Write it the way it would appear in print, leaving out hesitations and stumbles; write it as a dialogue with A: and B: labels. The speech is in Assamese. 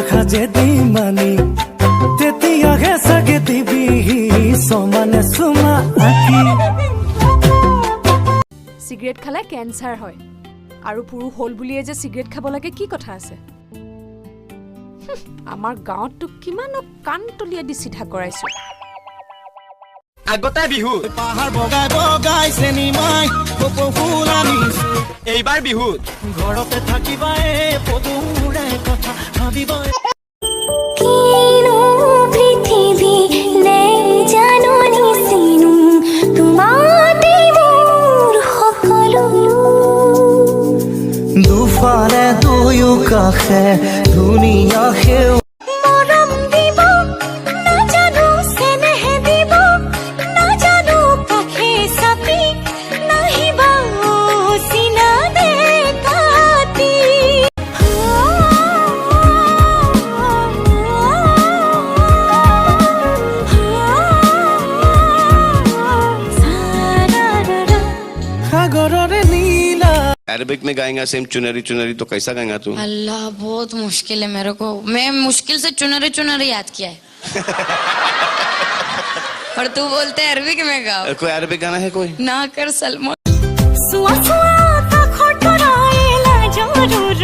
A: দেখা যেদি মানি তেতিয়াহে চাগে দিবি সমানে চুমা আঁকি।
B: সিগাৰেট খালে কেঞ্চাৰ হয় আৰু পুৰুষ হল বুলিয়ে যে সিগাৰেট খাব লাগে কি কথা আছে? আমাৰ গাঁৱতটো কিমান কাণ তলিয়া দি চিধা কৰাইছো।
C: আগতে বিহু
A: পাহাৰ বগাই বগাই চেনি মাই ফুল আনিছো।
C: এইবাৰ বিহুত
A: ঘৰতে থাকিবা পদুৰে কথা ভাবিবা। দুফালে দুয়ো কাষে ধুনীয়া সেউ
C: अरबिक में गाएगा सेम चुनरी चुनरी तो कैसा गाएगा तू?
D: अल्लाह बहुत मुश्किल है मेरे को, मैं मुश्किल से चुनरी चुनरी याद किया है। और तू बोलते है अरबिक में गाओ।
C: कोई अरबिक गाना है कोई?
D: ना कर सलमान।
A: सुआ सुआ का खर्ता दाएला जो दूर